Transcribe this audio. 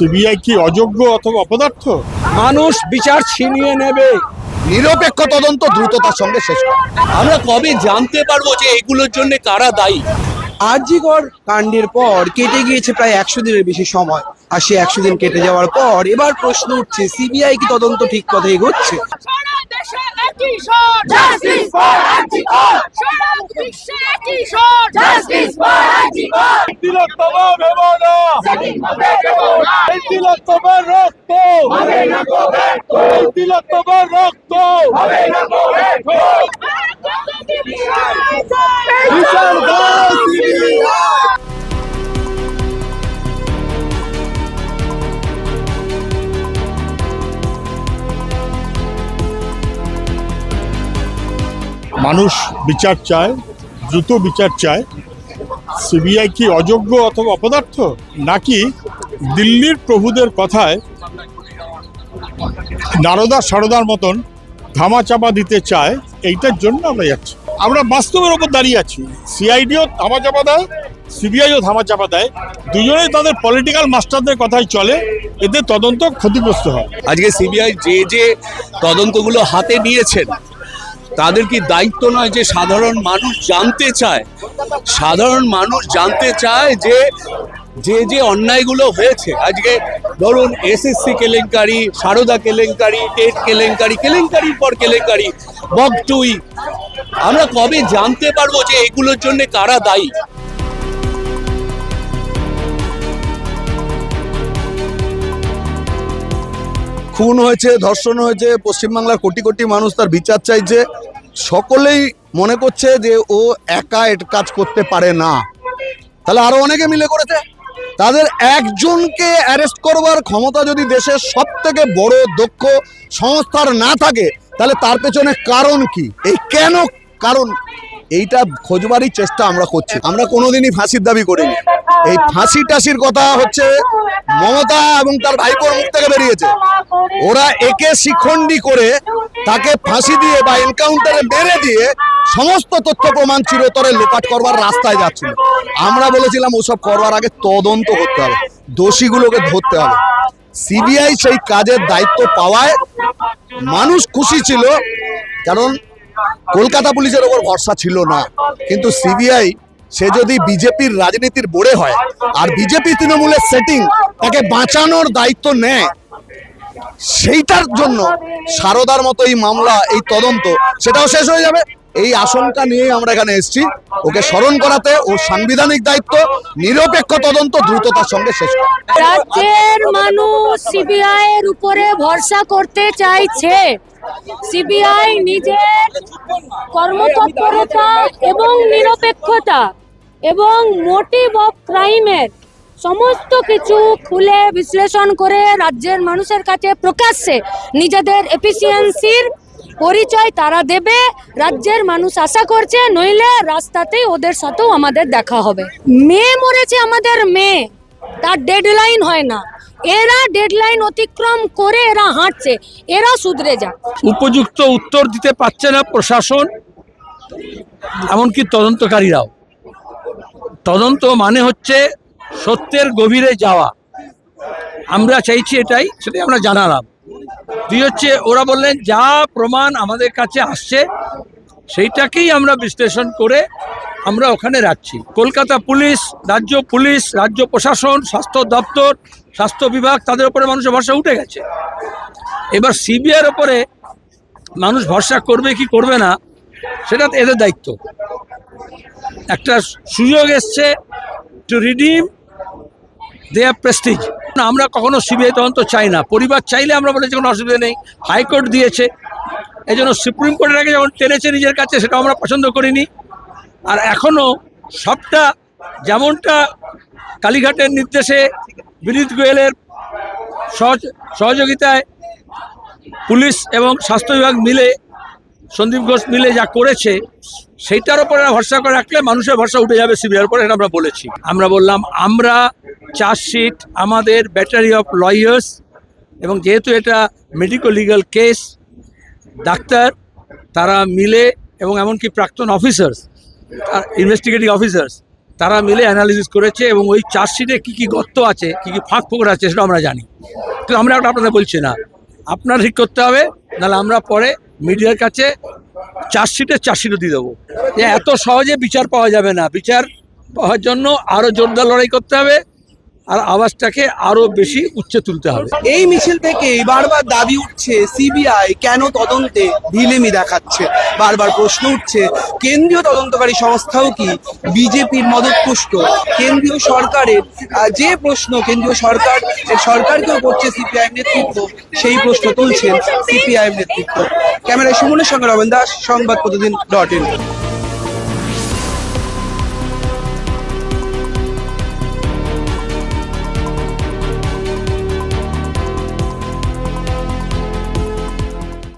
CBI কি অযোগ্য অথবা অপদার্থ? মানুষ বিচার ছিনিয়ে নেবে। নিরপেক্ষ তদন্ত দ্রুততার সঙ্গে শেষ করা। আমরা কবে জানতে পারবো যে এগুলোর জন্য কারা দায়ী? আরজিকর কাণ্ডের পর কেটে গিয়েছে প্রায় 100 দিনের বেশি সময়, আর সে 100 দিন কেটে যাওয়ার পর এবার প্রশ্ন উঠছে, সিবিআই কি তদন্ত ঠিক পথে এগোচ্ছে? মানুষ বিচার চায়, দ্রুত বিচার চায়। সিবিআই কি অযোগ্য অথবা অপদার্থ, নাকি দিল্লির প্রভুদের কথায় নারদা সারদার মতন ধামাচাপা দিতে চায়? এইটার জন্য আমরা যাচ্ছি। আমরা বাস্তবের ওপর দাঁড়িয়ে আছি। সিআইডিও ধামাচাপা দেয়, সিবিআইও ধামাচাপা দেয়। দুজনেই তাদের পলিটিক্যাল মাস্টারদের কথাই চলে, এতে তদন্ত ক্ষতিগ্রস্ত হয়। আজকে সিবিআই যে তদন্তগুলো হাতে নিয়েছেন, তাদের কি দায়িত্ব নয় যে সাধারণ মানুষ জানতে চায়? সাধারণ মানুষ জানতে চায় যে অন্যায়গুলো হয়েছে। আজকে ধরুন এসএসসি কেলেঙ্কারি, সারদা কেলেঙ্কারি, টেট কেলেঙ্কারি, কেলেঙ্কারির পর কেলেঙ্কারি, বগটুই। আমরা কবে জানতে পারবো যে এগুলোর জন্য কারা দায়ী? খুন হয়েছে, ধর্ষণ হয়েছে, পশ্চিমবাংলার কোটি কোটি মানুষ তার বিচার চাইছে। সকলেই মনে করছে যে ও একা এর কাজ করতে পারে না, তাহলে আরো অনেকে মিলে করেছে। তাদের একজনকে অ্যারেস্ট করবার ক্ষমতা যদি দেশের সব থেকে বড় দক্ষ সংস্থার না থাকে, তাহলে তার পেছনে কারণ কি, এই কেন কারণ, এইটা খোঁজবারই চেষ্টা আমরা করছি। আমরা কোনোদিনই ফাঁসির দাবি করিনি। এই ফাঁসি টাসির কথা হচ্ছে মমতা এবং তার ভাইপোর মুখ থেকে বেরিয়েছে। ওরা একে শিখণ্ডী করে তাকে ফাঁসি দিয়ে বা এনকাউন্টারে মেরে দিয়ে সমস্ত তথ্য প্রমাণ চিরতরে লোপাট করবার রাস্তায় যাচ্ছিল। আমরা বলেছিলাম ওসব করবার আগে তদন্ত করতে হবে, দোষীগুলোকে ধরতে হবে। সিবিআই সেই কাজের দায়িত্ব পাওয়ায় মানুষ খুশি ছিল, কারণ কলকাতা পুলিশের ওপর ভরসা ছিল না। কিন্তু সিবিআই সে যদি বিজেপির রাজনীতির বোড়ে হয় আর বিজেপি তৃণমূলের সেটিং তাকে বাঁচানোর দায়িত্ব নেয়, সেইটার জন্য সারদার মতো এই মামলা, এই তদন্ত, সেটাও শেষ হয়ে যাবে। এই আশঙ্কা নিয়ে আমরা এখানে এসেছি ওকে স্মরণ করাতে। ও সাংবিধানিক দায়িত্ব নিরপেক্ষ তদন্ত দ্রুততার সঙ্গে শেষ করা। রাজ্যের মানুষ সিবিআই এর উপরে ভরসা করতে চাইছে। সিবিআই নিজের কর্মতৎপরতা এবং নিরপেক্ষতা এবং মোটিভ অফ ক্রাইমের সমস্ত কিছু খুলে বিশ্লেষণ করে রাজ্যের মানুষের কাছে প্রকাশ্যে নিজেদের এফিসিয়েন্সির পরিচয় তারা দেবে। রাজ্যের মানুষ আশা করছে, নইলে রাস্তাতেই ওদের সাথেও আমাদের দেখা হবে। মেয়ে মরেছে আমাদের মেয়ে, তার ডেডলাইন হয় না। এরা ডেডলাইন অতিক্রম করে এরা হাঁটছে, এরা শুধরে যাক। উপযুক্ত উত্তর দিতে পারছে না প্রশাসন, এমনকি তদন্তকারীরাও। তদন্ত মানে হচ্ছে সত্যের গভীরে যাওয়া। আমরা চাইছি এটাই, সেটাই আমরা জানালাম। দুই হচ্ছে, ওরা বললেন যা প্রমাণ আমাদের কাছে আসছে সেইটাকেই আমরা বিশ্লেষণ করে আমরা ওখানে রাখছি। কলকাতা পুলিশ, রাজ্য প্রশাসন, স্বাস্থ্য দপ্তর, স্বাস্থ্য বিভাগ, তাদের উপরে মানুষের ভরসা উঠে গেছে। এবার সিবিআইয়ের ওপরে মানুষ ভরসা করবে কি করবে না, সেটা এদের দায়িত্ব। একটা সুযোগ এসছে টু রিডিম দেয়ার প্রেস্টিজ। আমরা কখনো সিবিআই তদন্ত চাই না। পরিবার চাইলে আমরা বলেছি কোনো অসুবিধা নেই, হাইকোর্ট দিয়েছে। এই জন্য সুপ্রিম কোর্টের আগে যখন টেনেছে নিজের কাছে, সেটাও আমরা পছন্দ করিনি। আর এখনও সবটা যেমনটা কালীঘাটের নির্দেশে বিনীত গোয়েলের সহযোগিতায় পুলিশ এবং স্বাস্থ্য বিভাগ মিলে, সন্দীপ ঘোষ মিলে যা করেছে, সেইটার ওপরে ভরসা করে রাখলে মানুষের ভরসা উঠে যাবে সিবিআইয়ের উপরে। এটা আমরা বলেছি। আমরা বললাম আমরা চার্জশিট, আমাদের ব্যাটারি অফ লয়ার্স, এবং যেহেতু এটা মেডিকো লিগাল কেস, ডাক্তার তারা মিলে এবং এমনকি প্রাক্তন অফিসার্স, ইনভেস্টিগেটিং অফিসার্স, তারা মিলে অ্যানালিসিস করেছে এবং ওই চার্জশিটে কী কী গর্ত আছে কী কী ফাঁক ফোকর আছে সেটা আমরা জানি। কিন্তু আমরা ওটা আপনাদের বলছি না, আপনারা ঠিক করতে হবে, নাহলে আমরা পরে মিডিয়ার কাছে চার্জশিটও দিয়ে দেবো। যে এত সহজে বিচার পাওয়া যাবে না, বিচার পাওয়ার জন্য আরও জোরদার লড়াই করতে হবে আর আওয়াজটাকে আরও বেশি উচ্চে তুলতে হবে। এই মিছিল থেকে বারবার দাবি উঠছে সিবিআই কেন তদন্তে ঢিলেমি দেখাচ্ছে। বারবার প্রশ্ন উঠছে কেন্দ্রীয় তদন্তকারী সংস্থাও কি বিজেপির মদতপুষ্ট। কেন্দ্রীয় সরকারের যে প্রশ্ন কেন্দ্রীয় সরকারকেও করছে সিপিআইএম নেতৃত্ব, সেই প্রশ্ন তুলছেন সিপিআইএম নেতৃত্ব। ক্যামেরায় সুমনের সঙ্গে রবেন দাস, সংবাদ প্রতিদিন .in।